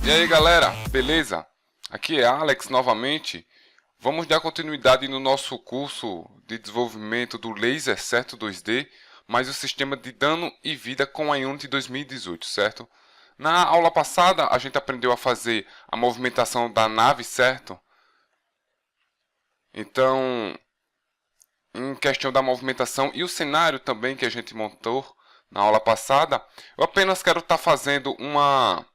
E aí galera, beleza? Aqui é Alex novamente. Vamos dar continuidade no nosso curso de desenvolvimento do Laser, certo? 2D, mais o sistema de dano e vida com a Unity 2018, certo? Na aula passada a gente aprendeu a fazer a movimentação da nave, certo? Então, em questão da movimentação e o cenário também que a gente montou na aula passada, eu apenas quero estar fazendo uma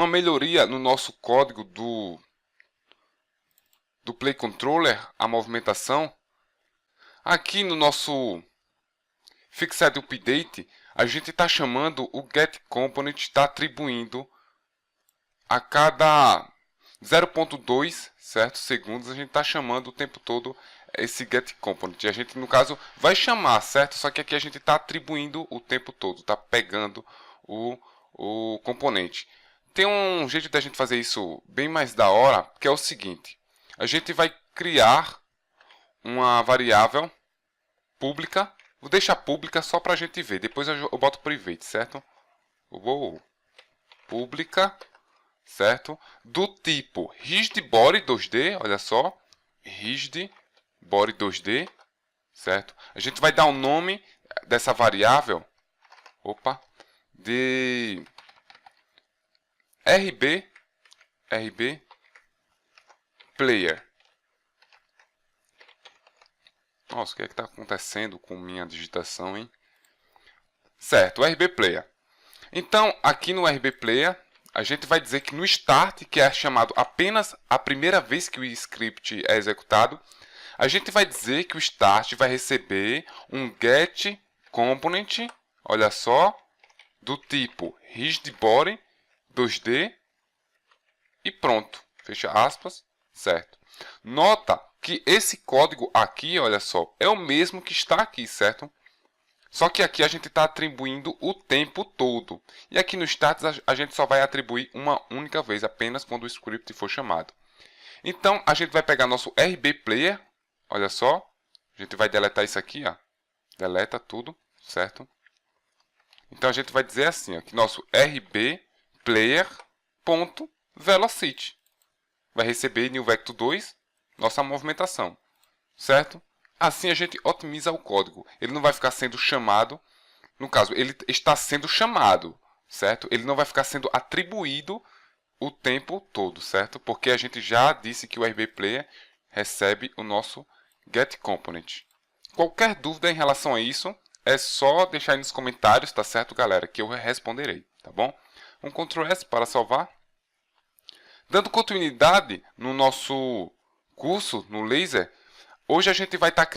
melhoria no nosso código do Play Controller, a movimentação. Aqui no nosso Fixed Update, a gente está chamando o getComponent, está atribuindo a cada 0.2 certo, segundos, a gente está chamando o tempo todo esse getComponent. E a gente, no caso, vai chamar, certo? Só que aqui a gente está atribuindo o tempo todo, está pegando o componente. Tem um jeito da gente fazer isso bem mais da hora, que é o seguinte. A gente vai criar uma variável pública. Vou deixar pública só para a gente ver. Depois eu boto private, certo? Pública, certo? Do tipo rigidBody 2D, olha só. rigidBody 2D, certo? A gente vai dar o nome dessa variável, de RB Player. Nossa, o que é que está acontecendo com minha digitação, hein? Certo, RB Player. Então, aqui no RB Player, a gente vai dizer que no start, que é chamado apenas a primeira vez que o script é executado, a gente vai dizer que o start vai receber um getComponent, olha só, do tipo rigidBody 2D e pronto, fecha aspas, certo. Nota que esse código aqui, olha só, é o mesmo que está aqui, certo? Só que aqui a gente está atribuindo o tempo todo. E aqui no status a gente só vai atribuir uma única vez, apenas quando o script for chamado. Então a gente vai pegar nosso RB Player, olha só, a gente vai deletar isso aqui, ó. Deleta tudo, certo? Então a gente vai dizer assim, ó, que nosso RB Player.velocity vai receber new vector 2, nossa movimentação, certo? Assim a gente otimiza o código. Ele não vai ficar sendo chamado, no caso, ele está sendo chamado, certo? Ele não vai ficar sendo atribuído o tempo todo, certo? Porque a gente já disse que o RB Player recebe o nosso getComponent. Qualquer dúvida em relação a isso, é só deixar aí nos comentários, tá certo, galera? Que eu responderei, tá bom? Um Ctrl S para salvar. Dando continuidade no nosso curso, no Laser, hoje a gente vai estar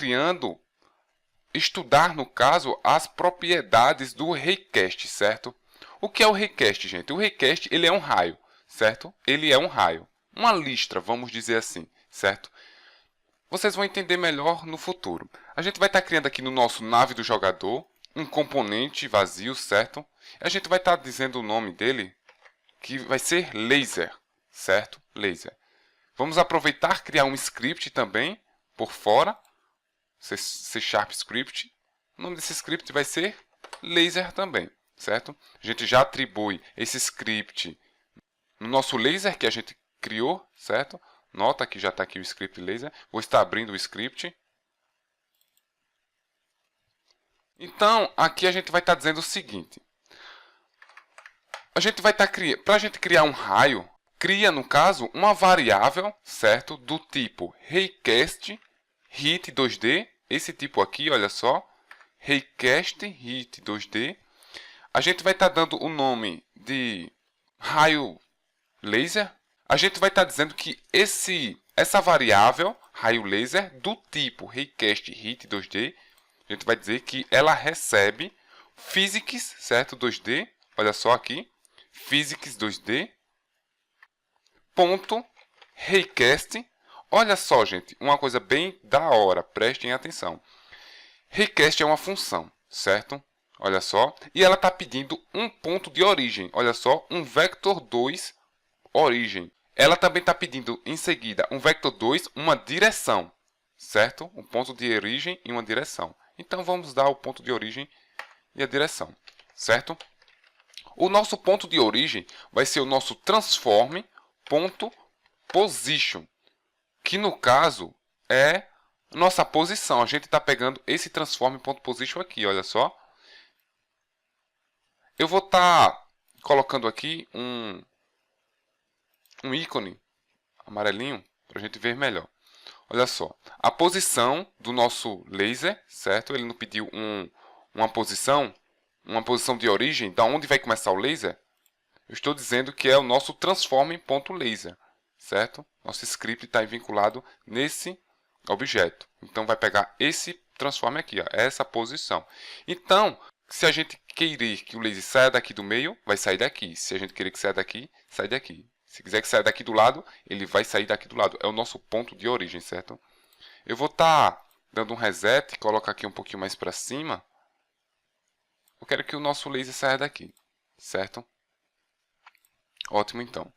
estudar, no caso, as propriedades do raycast, certo? O que é o raycast, gente? O raycast, ele é um raio, certo? Ele é um raio. Uma listra, vamos dizer assim, certo? Vocês vão entender melhor no futuro. A gente vai estar criando aqui no nosso nave do jogador um componente vazio, certo? A gente vai estar dizendo o nome dele, que vai ser Laser, certo? Laser. Vamos aproveitar criar um script também por fora, C# script. O nome desse script vai ser Laser também, certo? A gente já atribui esse script no nosso laser que a gente criou, certo? Nota que já está aqui o script laser. Vou estar abrindo o script. Então, aqui a gente vai estar dizendo o seguinte. A gente vai estar para a gente criar um raio, cria, no caso, uma variável, certo? Do tipo raycast hit 2D. Esse tipo aqui, olha só. Raycast hit 2D. A gente vai estar dando o nome de raio laser. A gente vai estar dizendo que essa variável, raio laser, do tipo raycast hit 2D, a gente vai dizer que ela recebe physics, certo? 2D, olha só aqui, physics 2D, ponto, raycast. Olha só, gente, uma coisa bem da hora, prestem atenção. Raycast é uma função, certo? Olha só, e ela está pedindo um ponto de origem, olha só, um vector 2 origem. Ela também está pedindo em seguida um vector 2, uma direção, certo? Um ponto de origem e uma direção. Então vamos dar o ponto de origem e a direção, certo? O nosso ponto de origem vai ser o nosso transform.position, que no caso é nossa posição. A gente está pegando esse transform.position aqui, olha só. Eu vou estar colocando aqui um ícone amarelinho para a gente ver melhor. Olha só, a posição do nosso laser, certo? Ele não pediu uma posição de origem, da onde vai começar o laser. Eu estou dizendo que é o nosso transform.laser, certo? Nosso script está vinculado nesse objeto. Então, vai pegar esse transform aqui, ó, essa posição. Então, se a gente querer que o laser saia daqui do meio, vai sair daqui. Se a gente querer que saia daqui, sai daqui. Se quiser que saia daqui do lado, ele vai sair daqui do lado. É o nosso ponto de origem, certo? Eu vou estar dando um reset, colocar aqui um pouquinho mais para cima. Eu quero que o nosso laser saia daqui, certo? Ótimo, então.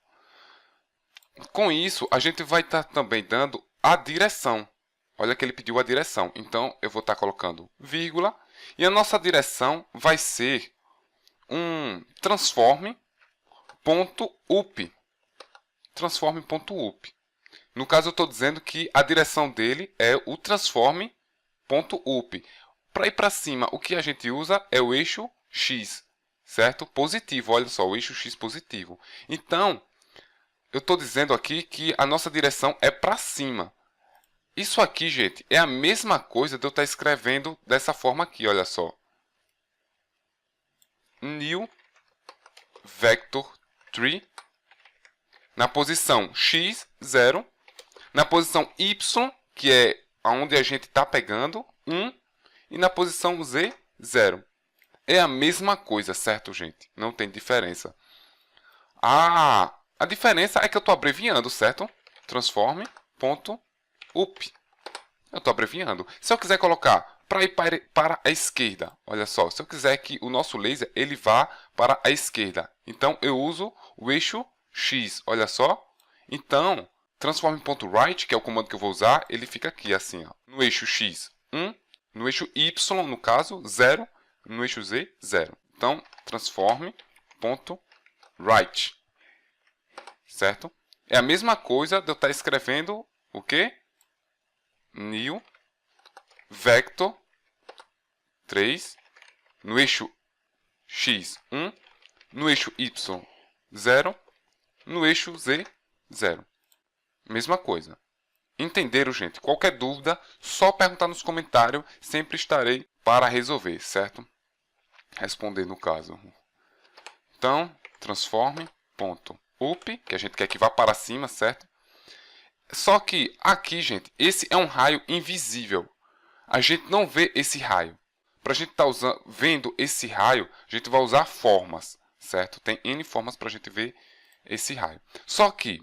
Com isso, a gente vai estar também dando a direção. Olha que ele pediu a direção. Então, eu vou estar colocando vírgula. E a nossa direção vai ser um transform.up. Transform.up. No caso, eu estou dizendo que a direção dele é o transform.up. Para ir para cima, o que a gente usa é o eixo X, certo? Positivo, olha só, o eixo X positivo. Então, eu estou dizendo aqui que a nossa direção é para cima. Isso aqui, gente, é a mesma coisa de eu estar escrevendo dessa forma aqui, olha só. New vector 3. Na posição x, 0. Na posição y, que é onde a gente está pegando, 1. E na posição z, 0. É a mesma coisa, certo, gente? Não tem diferença. A diferença é que eu estou abreviando, certo? Transform.up. Eu estou abreviando. Se eu quiser colocar para ir para a esquerda, olha só. Se eu quiser que o nosso laser ele vá para a esquerda, então eu uso o eixo X, olha só. Então, transform.right, que é o comando que eu vou usar, ele fica aqui, assim, ó, no eixo X, 1, no eixo Y, no caso, 0, no eixo Z, 0. Então, transform.right, certo? É a mesma coisa de eu estar escrevendo o quê? New vector 3, no eixo X, 1, no eixo Y, 0, no eixo Z, 0. Mesma coisa. Entenderam, gente? Qualquer dúvida, só perguntar nos comentários. Sempre estarei para resolver, certo? Responder no caso. Então, transform.up, que a gente quer que vá para cima, certo? Só que aqui, gente, esse é um raio invisível. A gente não vê esse raio. Para a gente estar vendo esse raio, a gente vai usar formas, certo? Tem N formas para a gente ver esse raio. Só que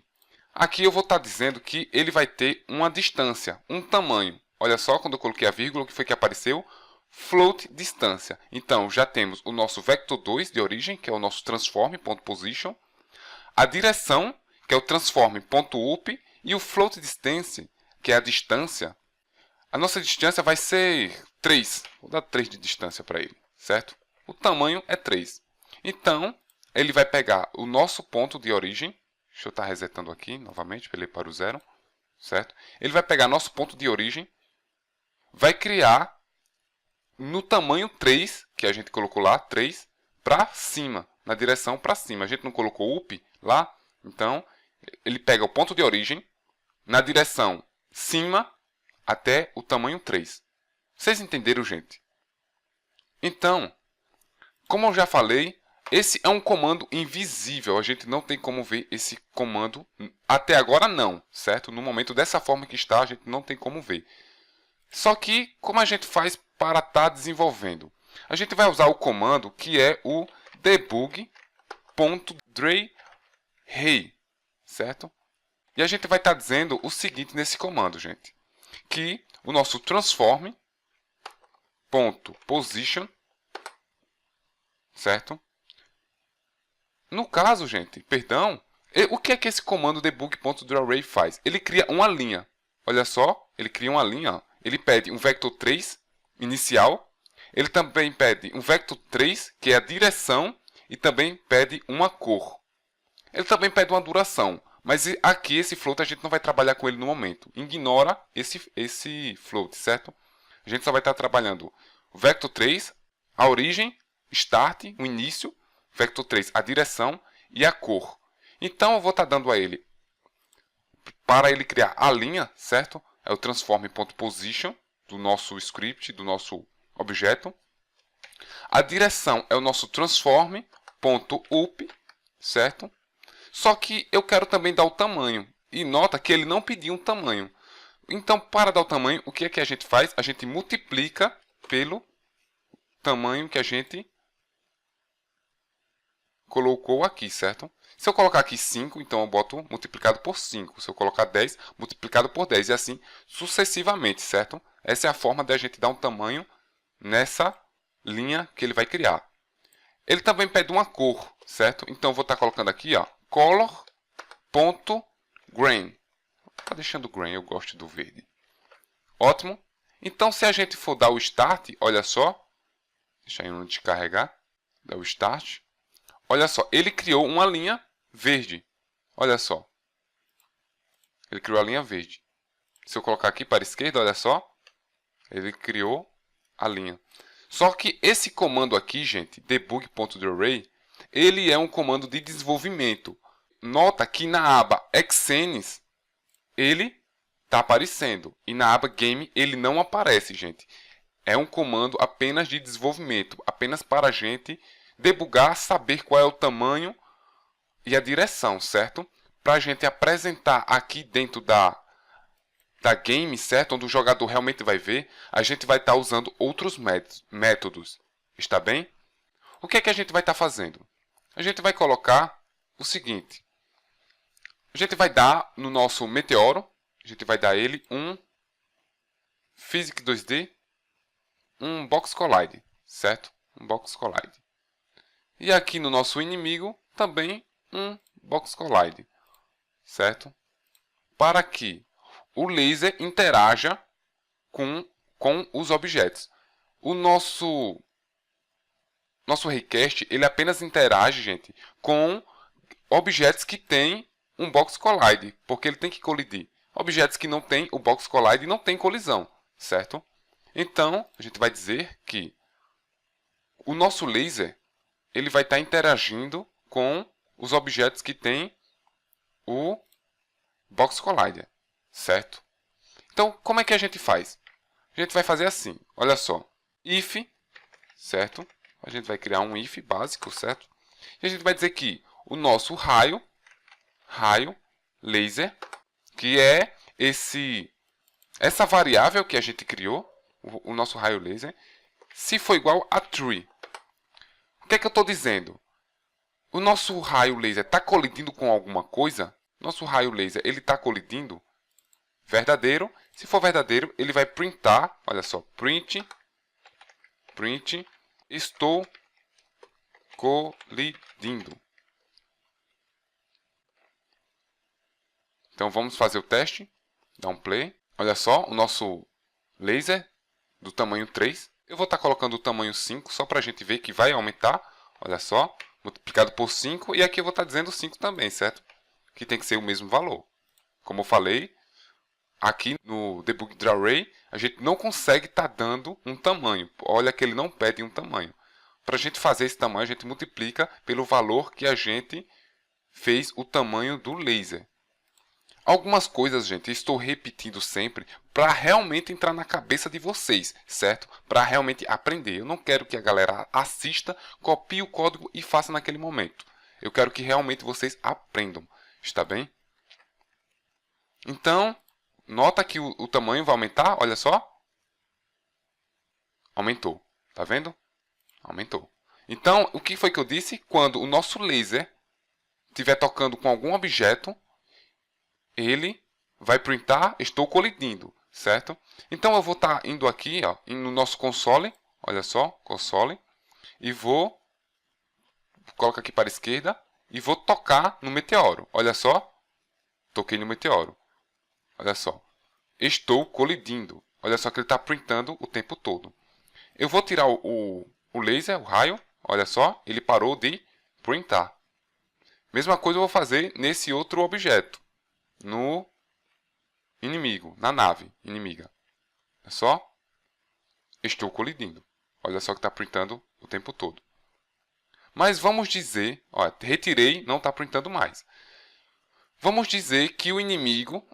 aqui eu vou estar dizendo que ele vai ter uma distância, um tamanho. Olha só, quando eu coloquei a vírgula, o que foi que apareceu? Float distância. Então, já temos o nosso vector 2 de origem, que é o nosso transform.position. A direção, que é o transform.up. E o float distance, que é a distância. A nossa distância vai ser 3. Vou dar 3 de distância para ele, certo? O tamanho é 3. Então, ele vai pegar o nosso ponto de origem. Deixa eu estar resetando aqui novamente, para ele ir para o 0. Certo? Ele vai pegar nosso ponto de origem. Vai criar no tamanho 3, que a gente colocou lá, 3, para cima. Na direção para cima. A gente não colocou up lá. Então, ele pega o ponto de origem na direção cima até o tamanho 3. Vocês entenderam, gente? Então, como eu já falei, esse é um comando invisível. A gente não tem como ver esse comando. Até agora não, certo? No momento dessa forma que está, a gente não tem como ver. Só que, como a gente faz para estar desenvolvendo? A gente vai usar o comando que é o debug.dray, certo? E a gente vai estar dizendo o seguinte nesse comando, gente. Que o nosso transform.position, certo? No caso, gente, perdão, o que é que esse comando debug.drawArray faz? Ele cria uma linha. Olha só, ele cria uma linha. Ó. Ele pede um vector 3 inicial. Ele também pede um vector 3, que é a direção. e também pede uma cor. Ele também pede uma duração, mas aqui esse float a gente não vai trabalhar com ele no momento. Ignora esse float, certo? A gente só vai estar trabalhando o vector3, a origem, start, o início, vector3, a direção e a cor. Então eu vou estar dando a ele, para ele criar a linha, certo? É o transform.position do nosso script, do nosso objeto. A direção é o nosso transform.up, certo? Só que eu quero também dar o tamanho. E nota que ele não pediu um tamanho. Então, para dar o tamanho, o que é que a gente faz? A gente multiplica pelo tamanho que a gente colocou aqui, certo? Se eu colocar aqui 5, então eu boto multiplicado por 5. Se eu colocar 10, multiplicado por 10. E assim sucessivamente, certo? Essa é a forma de a gente dar um tamanho nessa linha que ele vai criar. Ele também pede uma cor, certo? Então eu vou estar colocando aqui, ó, color.grain. Tá deixando grain, eu gosto do verde. Ótimo. Então se a gente for dar o start, olha só, deixa eu descarregar, dar o start. Olha só, ele criou uma linha verde. Olha só. Ele criou a linha verde. Se eu colocar aqui para a esquerda, olha só, ele criou a linha. Só que esse comando aqui, gente, debug.array, ele é um comando de desenvolvimento. Nota que na aba Xcenes, ele está aparecendo. E na aba Game, ele não aparece, gente. É um comando apenas de desenvolvimento. Apenas para a gente debugar, saber qual é o tamanho e a direção, certo? Para a gente apresentar aqui dentro da game, certo? Onde o jogador realmente vai ver, a gente vai estar usando outros métodos. Está bem? O que é que a gente vai estar fazendo? A gente vai colocar o seguinte. A gente vai dar no nosso meteoro, a gente vai dar ele um Physics 2D, um Box Collide, certo? Um Box Collide. E aqui no nosso inimigo, também um Box Collide, certo? Para que o laser interaja com os objetos. O nosso Raycast, ele apenas interage, gente, com objetos que têm um Box Collide, porque ele tem que colidir. Objetos que não têm o Box Collide não tem colisão, certo? Então, a gente vai dizer que o nosso laser, ele vai estar interagindo com os objetos que têm o Box Collider, certo? Então, como é que a gente faz? A gente vai fazer assim, olha só, if, certo? A gente vai criar um if básico, certo? E a gente vai dizer que o nosso raio laser, que é essa variável que a gente criou, o nosso raio laser, se for igual a true. O que é que eu estou dizendo? O nosso raio laser está colidindo com alguma coisa? Nosso raio laser ele está colidindo? Verdadeiro. Se for verdadeiro, ele vai printar, olha só, print, estou colidindo. Então vamos fazer o teste, dar um play. Olha só, o nosso laser do tamanho 3. Eu vou estar colocando o tamanho 5, só para a gente ver que vai aumentar. Olha só, multiplicado por 5. E aqui eu vou estar dizendo 5 também, certo? Que tem que ser o mesmo valor. Como eu falei, aqui no debug.array, a gente não consegue estar dando um tamanho. Olha que ele não pede um tamanho. Para a gente fazer esse tamanho, a gente multiplica pelo valor que a gente fez o tamanho do laser. Algumas coisas, gente, eu estou repetindo sempre para realmente entrar na cabeça de vocês, certo? Para realmente aprender. Eu não quero que a galera assista, copie o código e faça naquele momento. Eu quero que realmente vocês aprendam, está bem? Então, nota que o tamanho vai aumentar, olha só. Aumentou, tá vendo? Aumentou. Então, o que foi que eu disse? Quando o nosso laser estiver tocando com algum objeto, ele vai printar, estou colidindo, certo? Então eu vou estar indo aqui, ó, no nosso console, olha só, console, e vou colocar aqui para a esquerda e vou tocar no meteoro. Olha só, toquei no meteoro. Olha só, estou colidindo. Olha só que ele está printando o tempo todo. Eu vou tirar o laser, o raio, olha só, ele parou de printar. Mesma coisa eu vou fazer nesse outro objeto, no inimigo, na nave inimiga. É só, estou colidindo. Olha só que está printando o tempo todo. Mas vamos dizer, ó, retirei, não está printando mais. Vamos dizer que o inimigo,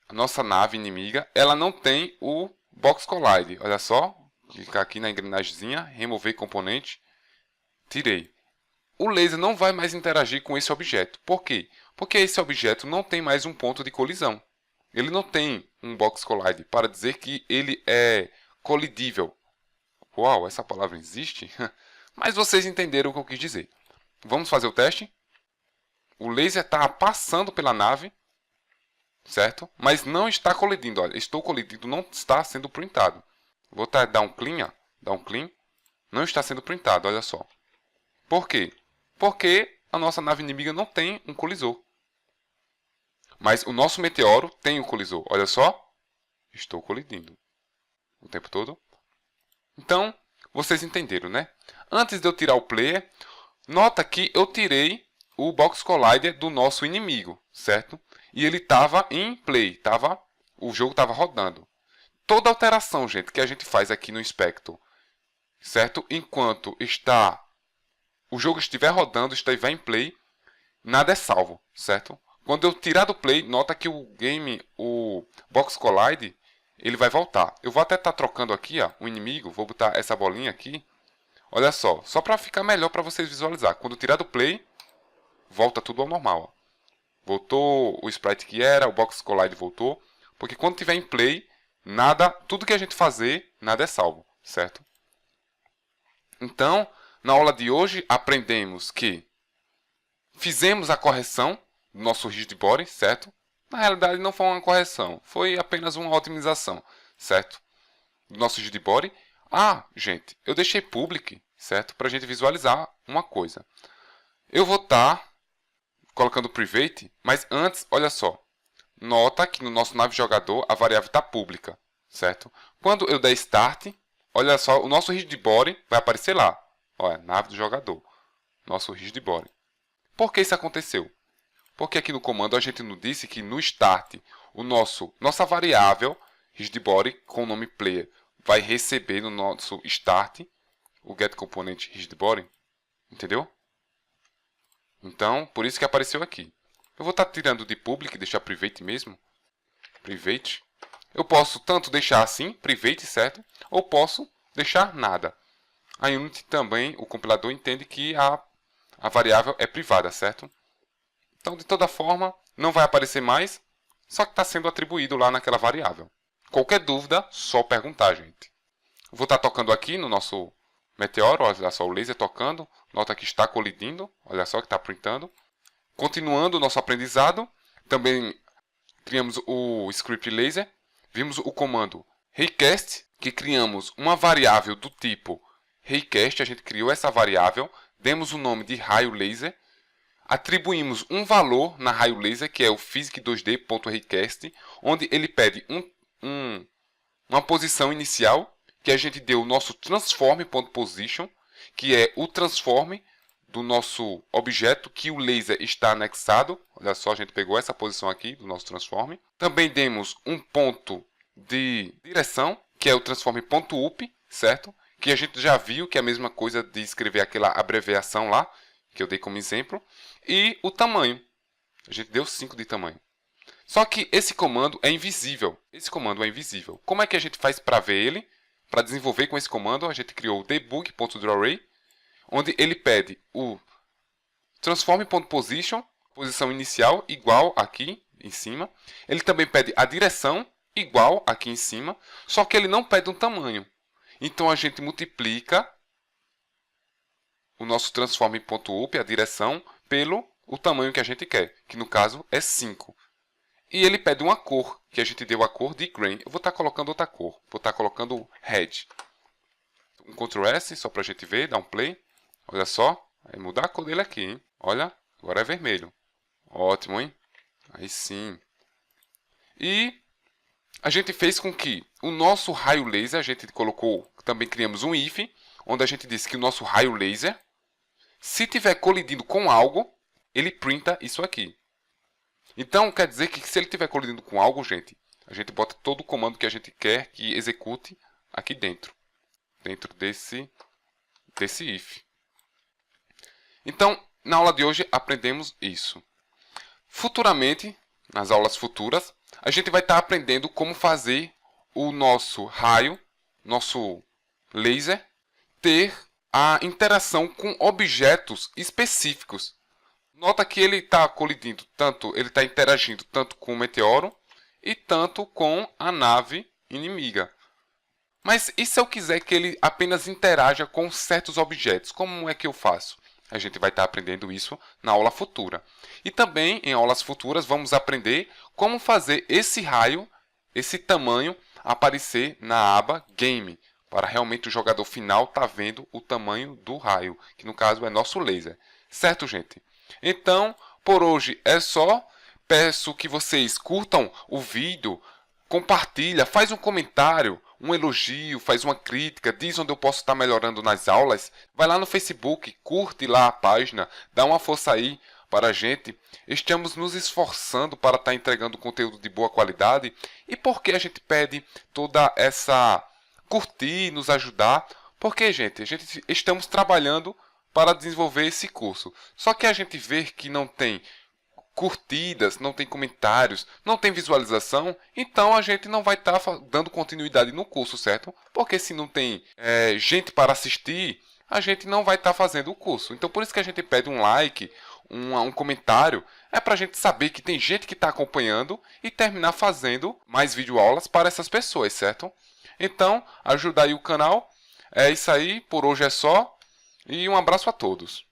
a nossa nave inimiga, ela não tem o Box Collide. Olha só, clicar aqui na engrenagemzinha, remover componente, tirei. O laser não vai mais interagir com esse objeto. Por quê? Porque esse objeto não tem mais um ponto de colisão. Ele não tem um Box Collide para dizer que ele é colidível. Uau, essa palavra existe? Mas vocês entenderam o que eu quis dizer. Vamos fazer o teste? O laser está passando pela nave, certo? Mas não está colidindo. Olha, estou colidindo, não está sendo printado. Vou dar um clean, ó. Dar um clean. Não está sendo printado, olha só. Por quê? Porque a nossa nave inimiga não tem um colisor. Mas o nosso meteoro tem um colisor. Olha só. Estou colidindo o tempo todo. Então, vocês entenderam, né? Antes de eu tirar o player, nota que eu tirei o Box Collider do nosso inimigo, certo? E ele estava em play, o jogo estava rodando. Toda alteração, gente, que a gente faz aqui no Inspector, certo? Enquanto o jogo estiver rodando, estiver em play, nada é salvo, certo? Quando eu tirar do play, nota que o Box Collide, ele vai voltar. Eu vou até estar trocando aqui, ó, o inimigo, vou botar essa bolinha aqui. Olha só para ficar melhor para vocês visualizar. Quando tirar do play, volta tudo ao normal. Ó. Voltou o sprite que era, o Box Collide voltou. Porque quando tiver em play, tudo que a gente fazer, nada é salvo, certo? Então, na aula de hoje, aprendemos que fizemos a correção do nosso rigid body, certo? Na realidade, não foi uma correção, foi apenas uma otimização, certo? Do nosso rigid body. Ah, gente, eu deixei public, certo? Para a gente visualizar uma coisa. Eu vou estar colocando private, mas antes, olha só. Nota que no nosso nave jogador a variável está pública, certo? Quando eu der start, olha só, o nosso rigid body vai aparecer lá. Olha, nave do jogador, nosso rigid body. Por que isso aconteceu? Porque aqui no comando a gente não disse que no start, nossa variável rigid body com o nome player vai receber no nosso start o getComponent rigid body, entendeu? Então, por isso que apareceu aqui. Eu vou estar tirando de public, deixar private mesmo. Private. Eu posso tanto deixar assim, private, certo? Ou posso deixar nada. A Unity também, o compilador entende que a variável é privada, certo? Então, de toda forma, não vai aparecer mais, só que está sendo atribuído lá naquela variável. Qualquer dúvida, só perguntar, gente. Vou estar tocando aqui no nosso meteoro, olha só o laser tocando. Nota que está colidindo, olha só que está printando. Continuando o nosso aprendizado, também criamos o script laser. Vimos o comando raycast, que criamos uma variável do tipo raycast. A gente criou essa variável, demos o nome de raio laser. Atribuímos um valor na raio laser, que é o physics2d.raycast, onde ele pede uma posição inicial, que a gente deu o nosso transform.position, que é o transform do nosso objeto que o laser está anexado. Olha só, a gente pegou essa posição aqui do nosso transform. Também demos um ponto de direção, que é o transform.up, certo? Que a gente já viu que é a mesma coisa de escrever aquela abreviação lá, que eu dei como exemplo. E o tamanho. A gente deu 5 de tamanho. Só que esse comando é invisível. Esse comando é invisível. Como é que a gente faz para ver ele? Para desenvolver com esse comando, a gente criou o debug.drawArray, onde ele pede o transform.position, posição inicial, igual aqui em cima. Ele também pede a direção, igual aqui em cima, só que ele não pede um tamanho. Então a gente multiplica o nosso transform.up, a direção, pelo o tamanho que a gente quer, que no caso é 5. E ele pede uma cor, que a gente deu a cor de grain. Eu vou estar colocando outra cor, vou estar colocando red. Um Ctrl S, só para a gente ver, dar um play. Olha só, vai mudar a cor dele aqui, hein? Olha, agora é vermelho. Ótimo, hein? Aí sim. E a gente fez com que o nosso raio laser, a gente colocou, também criamos um if, onde a gente disse que o nosso raio laser Se tiver colidindo com algo, ele printa isso aqui. Então, quer dizer que se ele tiver colidindo com algo, gente, a gente bota todo o comando que a gente quer que execute aqui dentro. Dentro desse if. Então, na aula de hoje, aprendemos isso. Futuramente, nas aulas futuras, a gente vai estar aprendendo como fazer o nosso raio, nosso laser, ter a interação com objetos específicos. Nota que ele está colidindo tanto, ele está interagindo tanto com o meteoro e tanto com a nave inimiga. Mas e se eu quiser que ele apenas interaja com certos objetos? Como é que eu faço? A gente vai estar aprendendo isso na aula futura. E também, em aulas futuras, vamos aprender como fazer esse raio, esse tamanho, aparecer na aba Game, para realmente o jogador final estar vendo o tamanho do raio, que no caso é nosso laser. Certo, gente? Então, por hoje é só. Peço que vocês curtam o vídeo, compartilha, faz um comentário, um elogio, faz uma crítica, diz onde eu posso estar melhorando nas aulas. Vai lá no Facebook, curte lá a página, dá uma força aí para a gente. Estamos nos esforçando para estar entregando conteúdo de boa qualidade. E por que a gente pede toda essa curtir, nos ajudar? Porque, gente, estamos trabalhando para desenvolver esse curso. Só que a gente vê que não tem curtidas, não tem comentários, não tem visualização, então a gente não vai estar dando continuidade no curso, certo? Porque se não tem gente para assistir, a gente não vai estar fazendo o curso. Então por isso que a gente pede um like, um comentário, é para a gente saber que tem gente que está acompanhando e terminar fazendo mais videoaulas para essas pessoas, certo? Então, ajuda aí o canal. É isso aí, por hoje é só. E um abraço a todos.